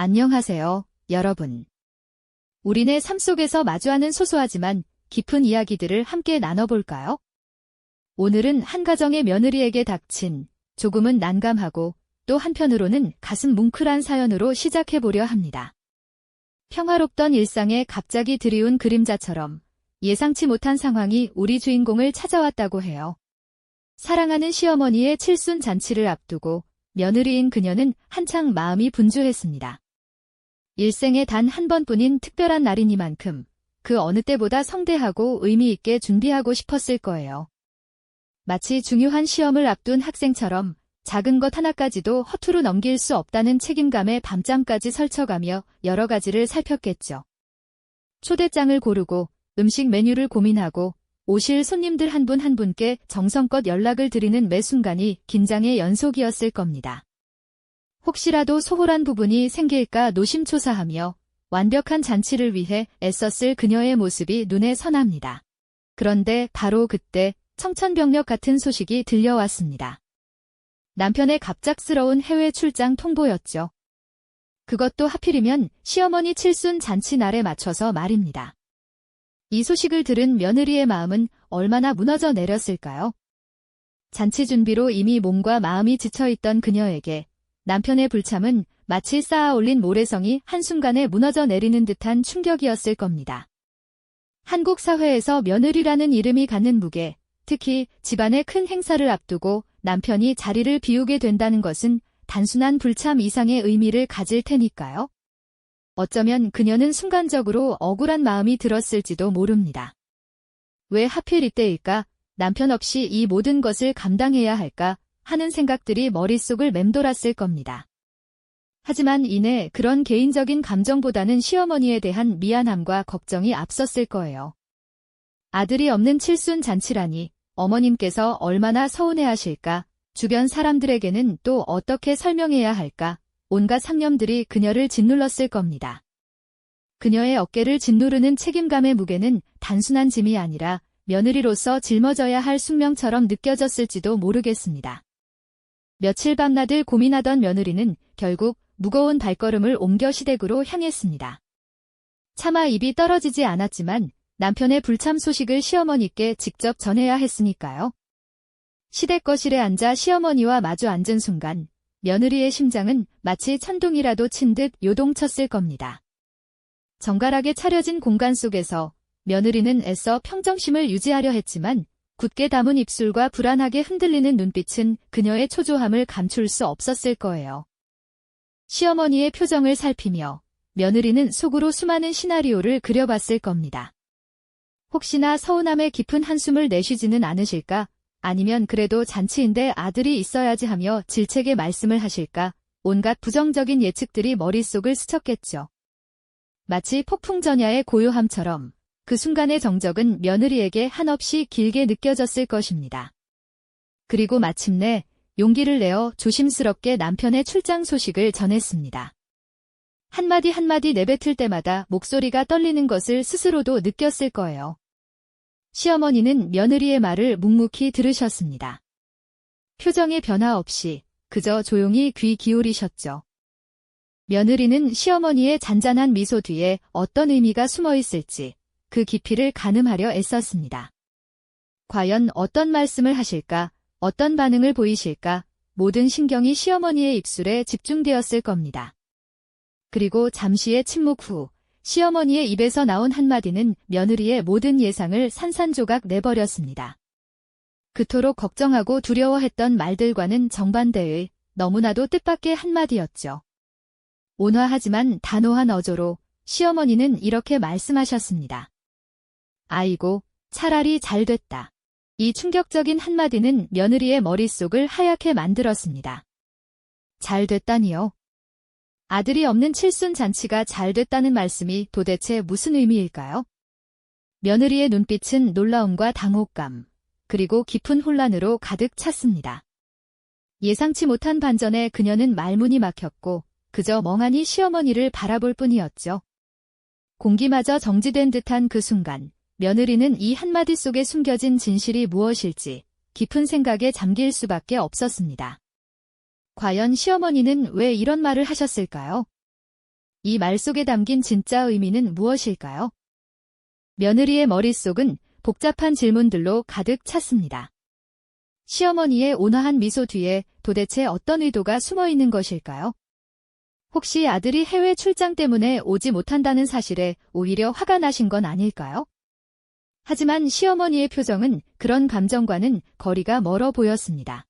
안녕하세요, 여러분. 우리네 삶 속에서 마주하는 소소하지만 깊은 이야기들을 함께 나눠볼까요? 오늘은 한 가정의 며느리에게 닥친 조금은 난감하고 또 한편으로는 가슴 뭉클한 사연으로 시작해보려 합니다. 평화롭던 일상에 갑자기 드리운 그림자처럼 예상치 못한 상황이 우리 주인공을 찾아왔다고 해요. 사랑하는 시어머니의 칠순 잔치를 앞두고 며느리인 그녀는 한창 마음이 분주했습니다. 일생에 단 한 번뿐인 특별한 날이니만큼 그 어느 때보다 성대하고 의미 있게 준비하고 싶었을 거예요. 마치 중요한 시험을 앞둔 학생처럼 작은 것 하나까지도 허투루 넘길 수 없다는 책임감에 밤잠까지 설쳐가며 여러 가지를 살폈겠죠. 초대장을 고르고 음식 메뉴를 고민하고 오실 손님들 한 분 한 분께 정성껏 연락을 드리는 매 순간이 긴장의 연속이었을 겁니다. 혹시라도 소홀한 부분이 생길까 노심초사하며 완벽한 잔치를 위해 애썼을 그녀의 모습이 눈에 선합니다. 그런데 바로 그때 청천벽력 같은 소식이 들려왔습니다. 남편의 갑작스러운 해외 출장 통보였죠. 그것도 하필이면 시어머니 칠순 잔치 날에 맞춰서 말입니다. 이 소식을 들은 며느리의 마음은 얼마나 무너져 내렸을까요? 잔치 준비로 이미 몸과 마음이 지쳐있던 그녀에게 남편의 불참은 마치 쌓아올린 모래성이 한순간에 무너져 내리는 듯한 충격이었을 겁니다. 한국 사회에서 며느리라는 이름이 갖는 무게, 특히 집안의 큰 행사를 앞두고 남편이 자리를 비우게 된다는 것은 단순한 불참 이상의 의미를 가질 테니까요. 어쩌면 그녀는 순간적으로 억울한 마음이 들었을지도 모릅니다. 왜 하필 이때일까? 남편 없이 이 모든 것을 감당해야 할까? 하는 생각들이 머릿속을 맴돌았을 겁니다. 하지만 이내 그런 개인적인 감정보다는 시어머니에 대한 미안함과 걱정이 앞섰을 거예요. 아들이 없는 칠순 잔치라니 어머님께서 얼마나 서운해하실까? 주변 사람들에게는 또 어떻게 설명해야 할까? 온갖 상념들이 그녀를 짓눌렀을 겁니다. 그녀의 어깨를 짓누르는 책임감의 무게는 단순한 짐이 아니라 며느리로서 짊어져야 할 숙명처럼 느껴졌을지도 모르겠습니다. 며칠 밤낮을 고민하던 며느리는 결국 무거운 발걸음을 옮겨 시댁으로 향했습니다. 차마 입이 떨어지지 않았지만 남편의 불참 소식을 시어머니께 직접 전해야 했으니까요. 시댁 거실에 앉아 시어머니와 마주 앉은 순간 며느리의 심장은 마치 천둥이라도 친 듯 요동쳤을 겁니다. 정갈하게 차려진 공간 속에서 며느리는 애써 평정심을 유지하려 했지만 굳게 담은 입술과 불안하게 흔들리는 눈빛은 그녀의 초조함을 감출 수 없었을 거예요. 시어머니의 표정을 살피며 며느리는 속으로 수많은 시나리오를 그려봤을 겁니다. 혹시나 서운함에 깊은 한숨을 내쉬지는 않으실까? 아니면 그래도 잔치인데 아들이 있어야지 하며 질책의 말씀을 하실까? 온갖 부정적인 예측들이 머릿속을 스쳤겠죠. 마치 폭풍전야의 고요함처럼 그 순간의 정적은 며느리에게 한없이 길게 느껴졌을 것입니다. 그리고 마침내 용기를 내어 조심스럽게 남편의 출장 소식을 전했습니다. 한마디 한마디 내뱉을 때마다 목소리가 떨리는 것을 스스로도 느꼈을 거예요. 시어머니는 며느리의 말을 묵묵히 들으셨습니다. 표정의 변화 없이 그저 조용히 귀 기울이셨죠. 며느리는 시어머니의 잔잔한 미소 뒤에 어떤 의미가 숨어 있을지 그 깊이를 가늠하려 애썼습니다. 과연 어떤 말씀을 하실까, 어떤 반응을 보이실까, 모든 신경이 시어머니의 입술에 집중되었을 겁니다. 그리고 잠시의 침묵 후 시어머니의 입에서 나온 한마디는 며느리의 모든 예상을 산산조각 내버렸습니다. 그토록 걱정하고 두려워했던 말들과는 정반대의 너무나도 뜻밖의 한마디였죠. 온화하지만 단호한 어조로 시어머니는 이렇게 말씀하셨습니다. 아이고, 차라리 잘됐다. 이 충격적인 한마디는 며느리의 머릿속을 하얗게 만들었습니다. 잘됐다니요? 아들이 없는 칠순 잔치가 잘됐다는 말씀이 도대체 무슨 의미일까요? 며느리의 눈빛은 놀라움과 당혹감, 그리고 깊은 혼란으로 가득 찼습니다. 예상치 못한 반전에 그녀는 말문이 막혔고 그저 멍하니 시어머니를 바라볼 뿐이었죠. 공기마저 정지된 듯한 그 순간 며느리는 이 한마디 속에 숨겨진 진실이 무엇일지 깊은 생각에 잠길 수밖에 없었습니다. 과연 시어머니는 왜 이런 말을 하셨을까요? 이 말 속에 담긴 진짜 의미는 무엇일까요? 며느리의 머릿속은 복잡한 질문들로 가득 찼습니다. 시어머니의 온화한 미소 뒤에 도대체 어떤 의도가 숨어 있는 것일까요? 혹시 아들이 해외 출장 때문에 오지 못한다는 사실에 오히려 화가 나신 건 아닐까요? 하지만 시어머니의 표정은 그런 감정과는 거리가 멀어 보였습니다.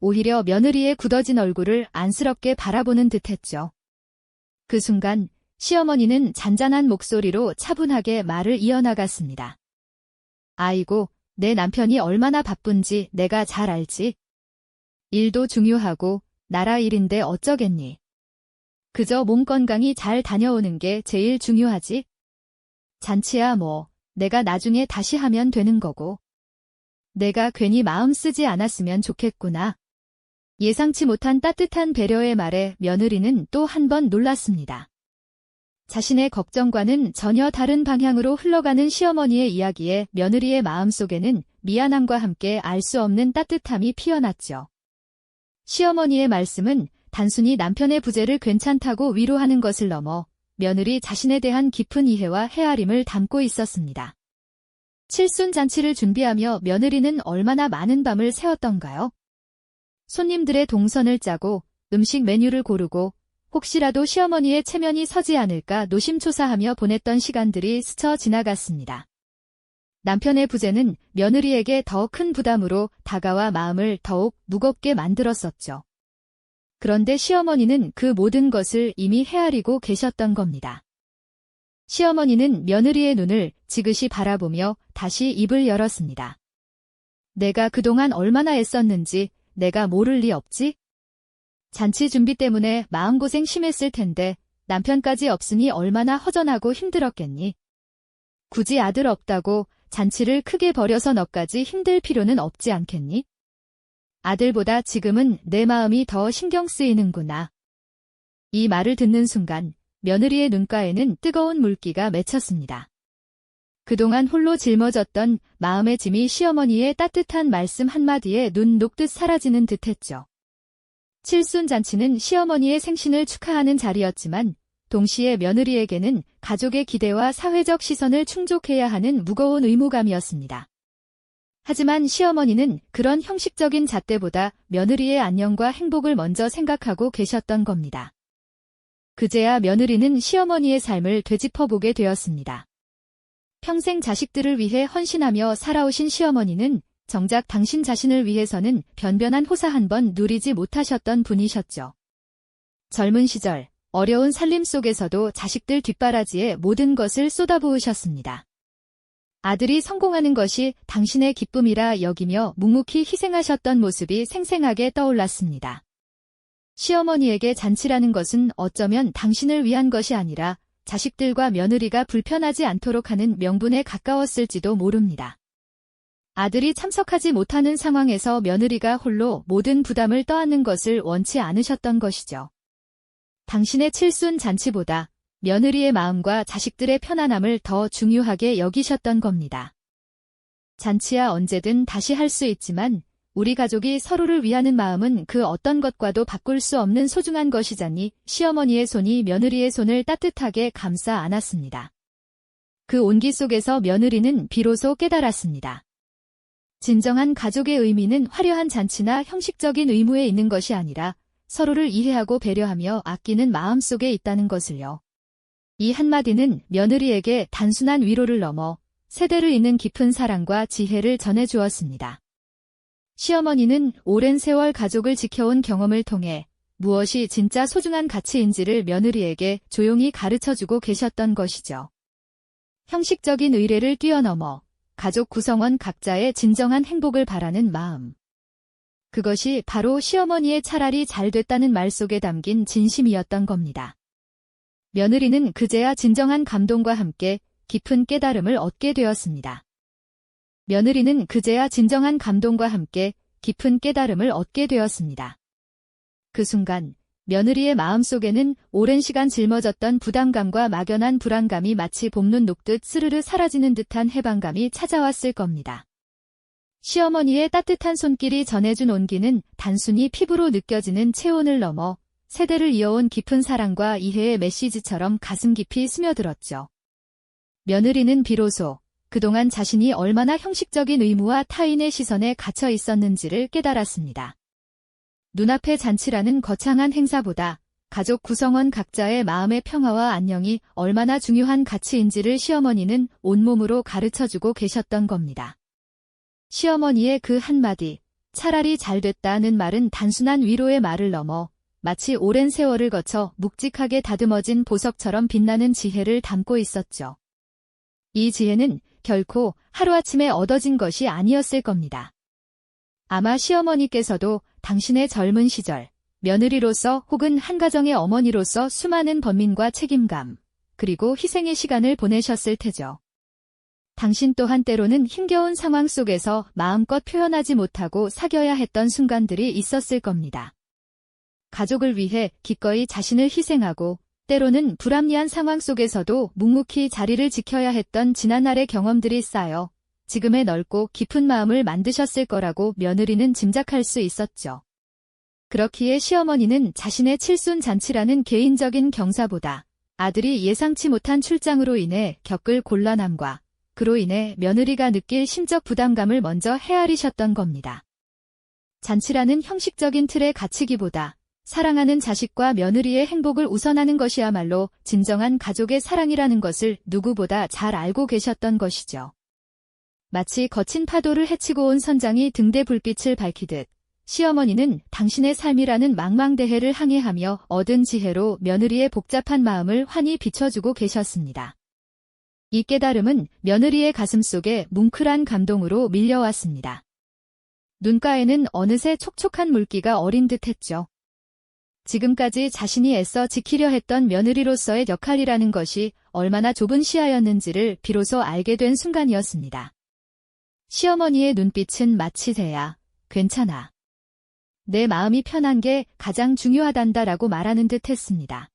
오히려 며느리의 굳어진 얼굴을 안쓰럽게 바라보는 듯했죠. 그 순간 시어머니는 잔잔한 목소리로 차분하게 말을 이어나갔습니다. 아이고, 내 남편이 얼마나 바쁜지 내가 잘 알지. 일도 중요하고 나라 일인데 어쩌겠니. 그저 몸 건강히 잘 다녀오는 게 제일 중요하지. 잔치야 뭐 내가 나중에 다시 하면 되는 거고. 내가 괜히 마음 쓰지 않았으면 좋겠구나. 예상치 못한 따뜻한 배려의 말에 며느리는 또 한 번 놀랐습니다. 자신의 걱정과는 전혀 다른 방향으로 흘러가는 시어머니의 이야기에 며느리의 마음속에는 미안함과 함께 알 수 없는 따뜻함이 피어났죠. 시어머니의 말씀은 단순히 남편의 부재를 괜찮다고 위로하는 것을 넘어 며느리 자신에 대한 깊은 이해와 헤아림을 담고 있었습니다. 칠순잔치를 준비하며 며느리는 얼마나 많은 밤을 새웠던가요? 손님들의 동선을 짜고 음식 메뉴를 고르고 혹시라도 시어머니의 체면이 서지 않을까 노심초사하며 보냈던 시간들이 스쳐 지나갔습니다. 남편의 부재는 며느리에게 더 큰 부담으로 다가와 마음을 더욱 무겁게 만들었었죠. 그런데 시어머니는 그 모든 것을 이미 헤아리고 계셨던 겁니다. 시어머니는 며느리의 눈을 지그시 바라보며 다시 입을 열었습니다. 내가 그동안 얼마나 애썼는지 내가 모를 리 없지? 잔치 준비 때문에 마음고생 심했을 텐데 남편까지 없으니 얼마나 허전하고 힘들었겠니? 굳이 아들 없다고 잔치를 크게 벌여서 너까지 힘들 필요는 없지 않겠니? 아들보다 지금은 내 마음이 더 신경 쓰이는구나. 이 말을 듣는 순간 며느리의 눈가에는 뜨거운 물기가 맺혔습니다. 그동안 홀로 짊어졌던 마음의 짐이 시어머니의 따뜻한 말씀 한마디에 눈 녹듯 사라지는 듯했죠. 칠순잔치는 시어머니의 생신을 축하하는 자리였지만 동시에 며느리에게는 가족의 기대와 사회적 시선을 충족해야 하는 무거운 의무감이었습니다. 하지만 시어머니는 그런 형식적인 잣대보다 며느리의 안녕과 행복을 먼저 생각하고 계셨던 겁니다. 그제야 며느리는 시어머니의 삶을 되짚어보게 되었습니다. 평생 자식들을 위해 헌신하며 살아오신 시어머니는 정작 당신 자신을 위해서는 변변한 호사 한 번 누리지 못하셨던 분이셨죠. 젊은 시절 어려운 살림 속에서도 자식들 뒷바라지에 모든 것을 쏟아부으셨습니다. 아들이 성공하는 것이 당신의 기쁨이라 여기며 묵묵히 희생하셨던 모습이 생생하게 떠올랐습니다. 시어머니에게 잔치라는 것은 어쩌면 당신을 위한 것이 아니라 자식들과 며느리가 불편하지 않도록 하는 명분에 가까웠을지도 모릅니다. 아들이 참석하지 못하는 상황에서 며느리가 홀로 모든 부담을 떠안는 것을 원치 않으셨던 것이죠. 당신의 칠순 잔치보다 며느리의 마음과 자식들의 편안함을 더 중요하게 여기셨던 겁니다. 잔치야 언제든 다시 할 수 있지만 우리 가족이 서로를 위하는 마음은 그 어떤 것과도 바꿀 수 없는 소중한 것이자니 시어머니의 손이 며느리의 손을 따뜻하게 감싸 안았습니다. 그 온기 속에서 며느리는 비로소 깨달았습니다. 진정한 가족의 의미는 화려한 잔치나 형식적인 의무에 있는 것이 아니라 서로를 이해하고 배려하며 아끼는 마음 속에 있다는 것을요. 이 한마디는 며느리에게 단순한 위로를 넘어 세대를 잇는 깊은 사랑과 지혜를 전해주었습니다. 시어머니는 오랜 세월 가족을 지켜온 경험을 통해 무엇이 진짜 소중한 가치인지를 며느리에게 조용히 가르쳐주고 계셨던 것이죠. 형식적인 의례를 뛰어넘어 가족 구성원 각자의 진정한 행복을 바라는 마음. 그것이 바로 시어머니의 차라리 잘 됐다는 말 속에 담긴 진심이었던 겁니다. 며느리는 그제야 진정한 감동과 함께 깊은 깨달음을 얻게 되었습니다. 며느리는 그제야 진정한 감동과 함께 깊은 깨달음을 얻게 되었습니다. 그 순간 며느리의 마음속에는 오랜 시간 짊어졌던 부담감과 막연한 불안감이 마치 봄눈 녹듯 스르르 사라지는 듯한 해방감이 찾아왔을 겁니다. 시어머니의 따뜻한 손길이 전해준 온기는 단순히 피부로 느껴지는 체온을 넘어 세대를 이어온 깊은 사랑과 이해의 메시지처럼 가슴 깊이 스며들었죠. 며느리는 비로소 그동안 자신이 얼마나 형식적인 의무와 타인의 시선에 갇혀 있었는지를 깨달았습니다. 눈앞의 잔치라는 거창한 행사보다 가족 구성원 각자의 마음의 평화와 안녕이 얼마나 중요한 가치인지를 시어머니는 온몸으로 가르쳐주고 계셨던 겁니다. 시어머니의 그 한마디, 차라리 잘 됐다는 말은 단순한 위로의 말을 넘어 마치 오랜 세월을 거쳐 묵직하게 다듬어진 보석처럼 빛나는 지혜를 담고 있었죠. 이 지혜는 결코 하루아침에 얻어진 것이 아니었을 겁니다. 아마 시어머니께서도 당신의 젊은 시절, 며느리로서 혹은 한 가정의 어머니로서 수많은 번민과 책임감, 그리고 희생의 시간을 보내셨을 테죠. 당신 또한 때로는 힘겨운 상황 속에서 마음껏 표현하지 못하고 사겨야 했던 순간들이 있었을 겁니다. 가족을 위해 기꺼이 자신을 희생하고 때로는 불합리한 상황 속에서도 묵묵히 자리를 지켜야 했던 지난날의 경험들이 쌓여 지금의 넓고 깊은 마음을 만드셨을 거라고 며느리는 짐작할 수 있었죠. 그렇기에 시어머니는 자신의 칠순잔치라는 개인적인 경사보다 아들이 예상치 못한 출장으로 인해 겪을 곤란함과 그로 인해 며느리가 느낄 심적 부담감을 먼저 헤아리셨던 겁니다. 잔치라는 형식적인 틀에 갇히기보다 사랑하는 자식과 며느리의 행복을 우선하는 것이야말로 진정한 가족의 사랑이라는 것을 누구보다 잘 알고 계셨던 것이죠. 마치 거친 파도를 헤치고 온 선장이 등대 불빛을 밝히듯 시어머니는 당신의 삶이라는 망망대해를 항해하며 얻은 지혜로 며느리의 복잡한 마음을 환히 비춰주고 계셨습니다. 이 깨달음은 며느리의 가슴속에 뭉클한 감동으로 밀려왔습니다. 눈가에는 어느새 촉촉한 물기가 어린 듯했죠. 지금까지 자신이 애써 지키려 했던 며느리로서의 역할이라는 것이 얼마나 좁은 시야였는지를 비로소 알게 된 순간이었습니다. 시어머니의 눈빛은 마치 대야, 괜찮아. 내 마음이 편한 게 가장 중요하단다라고 말하는 듯 했습니다.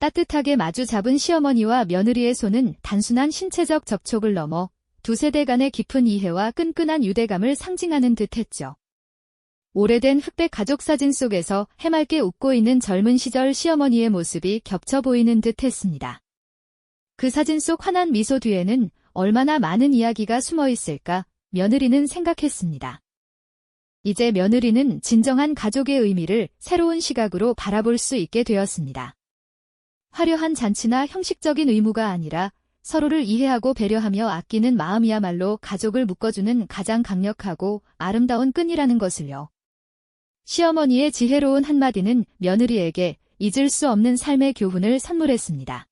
따뜻하게 마주 잡은 시어머니와 며느리의 손은 단순한 신체적 접촉을 넘어 두 세대 간의 깊은 이해와 끈끈한 유대감을 상징하는 듯 했죠. 오래된 흑백 가족 사진 속에서 해맑게 웃고 있는 젊은 시절 시어머니의 모습이 겹쳐 보이는 듯 했습니다. 그 사진 속 환한 미소 뒤에는 얼마나 많은 이야기가 숨어 있을까 며느리는 생각했습니다. 이제 며느리는 진정한 가족의 의미를 새로운 시각으로 바라볼 수 있게 되었습니다. 화려한 잔치나 형식적인 의무가 아니라 서로를 이해하고 배려하며 아끼는 마음이야말로 가족을 묶어주는 가장 강력하고 아름다운 끈이라는 것을요. 시어머니의 지혜로운 한마디는 며느리에게 잊을 수 없는 삶의 교훈을 선물했습니다.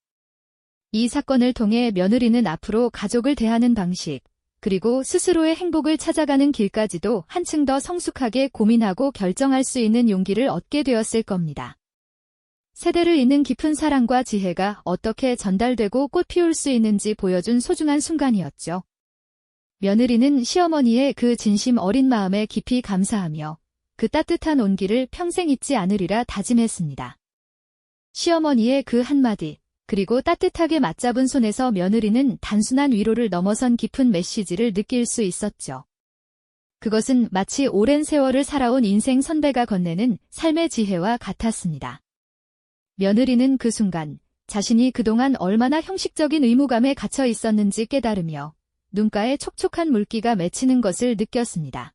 이 사건을 통해 며느리는 앞으로 가족을 대하는 방식, 그리고 스스로의 행복을 찾아가는 길까지도 한층 더 성숙하게 고민하고 결정할 수 있는 용기를 얻게 되었을 겁니다. 세대를 잇는 깊은 사랑과 지혜가 어떻게 전달되고 꽃피울 수 있는지 보여준 소중한 순간이었죠. 며느리는 시어머니의 그 진심 어린 마음에 깊이 감사하며 그 따뜻한 온기를 평생 잊지 않으리라 다짐했습니다. 시어머니의 그 한마디, 그리고 따뜻하게 맞잡은 손에서 며느리는 단순한 위로를 넘어선 깊은 메시지를 느낄 수 있었죠. 그것은 마치 오랜 세월을 살아온 인생 선배가 건네는 삶의 지혜와 같았습니다. 며느리는 그 순간 자신이 그동안 얼마나 형식적인 의무감에 갇혀 있었는지 깨달으며 눈가에 촉촉한 물기가 맺히는 것을 느꼈습니다.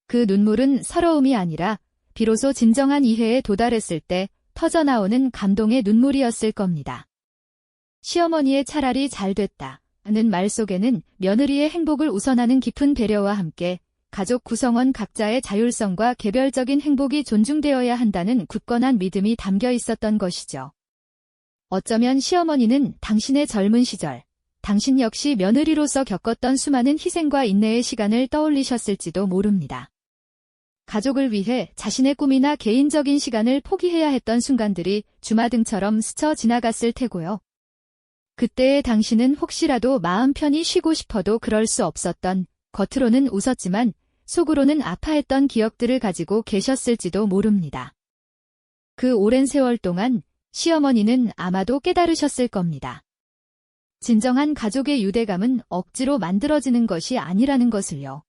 그 눈물은 서러움이 아니라 비로소 진정한 이해에 도달했을 때 터져나오는 감동의 눈물이었을 겁니다. 시어머니의 차라리 잘 됐다는 말 속에는 며느리의 행복을 우선하는 깊은 배려와 함께 가족 구성원 각자의 자율성과 개별적인 행복이 존중되어야 한다는 굳건한 믿음이 담겨 있었던 것이죠. 어쩌면 시어머니는 당신의 젊은 시절, 당신 역시 며느리로서 겪었던 수많은 희생과 인내의 시간을 떠올리셨을지도 모릅니다. 가족을 위해 자신의 꿈이나 개인적인 시간을 포기해야 했던 순간들이 주마등처럼 스쳐 지나갔을 테고요. 그때의 당신은 혹시라도 마음 편히 쉬고 싶어도 그럴 수 없었던, 겉으로는 웃었지만 속으로는 아파했던 기억들을 가지고 계셨을지도 모릅니다. 그 오랜 세월 동안 시어머니는 아마도 깨달으셨을 겁니다. 진정한 가족의 유대감은 억지로 만들어지는 것이 아니라는 것을요.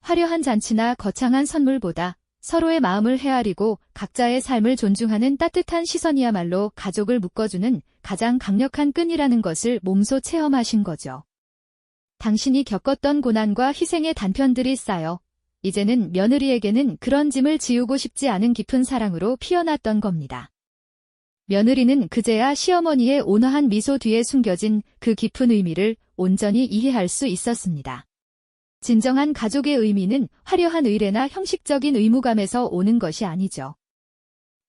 화려한 잔치나 거창한 선물보다 서로의 마음을 헤아리고 각자의 삶을 존중하는 따뜻한 시선이야말로 가족을 묶어주는 가장 강력한 끈이라는 것을 몸소 체험하신 거죠. 당신이 겪었던 고난과 희생의 단편들이 쌓여 이제는 며느리에게는 그런 짐을 지우고 싶지 않은 깊은 사랑으로 피어났던 겁니다. 며느리는 그제야 시어머니의 온화한 미소 뒤에 숨겨진 그 깊은 의미를 온전히 이해할 수 있었습니다. 진정한 가족의 의미는 화려한 의례나 형식적인 의무감에서 오는 것이 아니죠.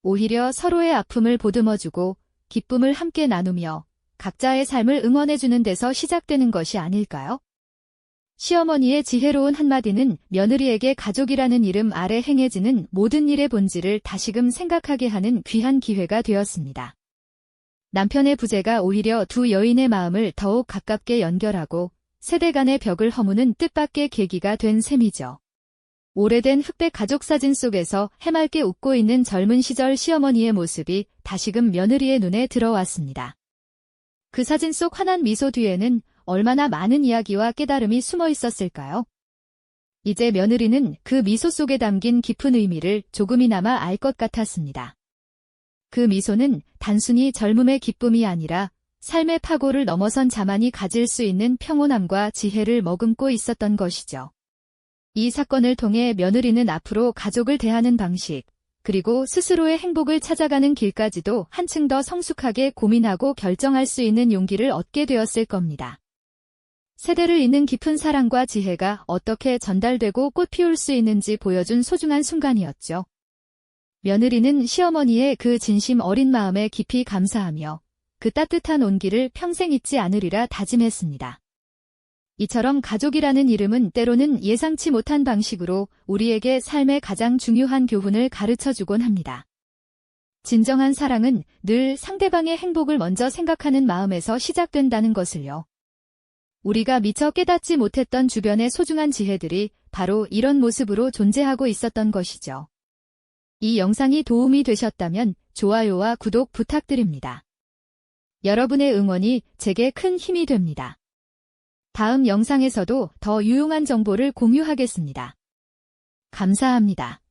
오히려 서로의 아픔을 보듬어주고 기쁨을 함께 나누며 각자의 삶을 응원해주는 데서 시작되는 것이 아닐까요? 시어머니의 지혜로운 한마디는 며느리에게 가족이라는 이름 아래 행해지는 모든 일의 본질을 다시금 생각하게 하는 귀한 기회가 되었습니다. 남편의 부재가 오히려 두 여인의 마음을 더욱 가깝게 연결하고 세대 간의 벽을 허무는 뜻밖의 계기가 된 셈이죠. 오래된 흑백 가족 사진 속에서 해맑게 웃고 있는 젊은 시절 시어머니의 모습이 다시금 며느리의 눈에 들어왔습니다. 그 사진 속 환한 미소 뒤에는 얼마나 많은 이야기와 깨달음이 숨어 있었을까요? 이제 며느리는 그 미소 속에 담긴 깊은 의미를 조금이나마 알 것 같았습니다. 그 미소는 단순히 젊음의 기쁨이 아니라 삶의 파고를 넘어선 자만이 가질 수 있는 평온함과 지혜를 머금고 있었던 것이죠. 이 사건을 통해 며느리는 앞으로 가족을 대하는 방식, 그리고 스스로의 행복을 찾아가는 길까지도 한층 더 성숙하게 고민하고 결정할 수 있는 용기를 얻게 되었을 겁니다. 세대를 잇는 깊은 사랑과 지혜가 어떻게 전달되고 꽃피울 수 있는지 보여준 소중한 순간이었죠. 며느리는 시어머니의 그 진심 어린 마음에 깊이 감사하며 그 따뜻한 온기를 평생 잊지 않으리라 다짐했습니다. 이처럼 가족이라는 이름은 때로는 예상치 못한 방식으로 우리에게 삶의 가장 중요한 교훈을 가르쳐주곤 합니다. 진정한 사랑은 늘 상대방의 행복을 먼저 생각하는 마음에서 시작된다는 것을요. 우리가 미처 깨닫지 못했던 주변의 소중한 지혜들이 바로 이런 모습으로 존재하고 있었던 것이죠. 이 영상이 도움이 되셨다면 좋아요와 구독 부탁드립니다. 여러분의 응원이 제게 큰 힘이 됩니다. 다음 영상에서도 더 유용한 정보를 공유하겠습니다. 감사합니다.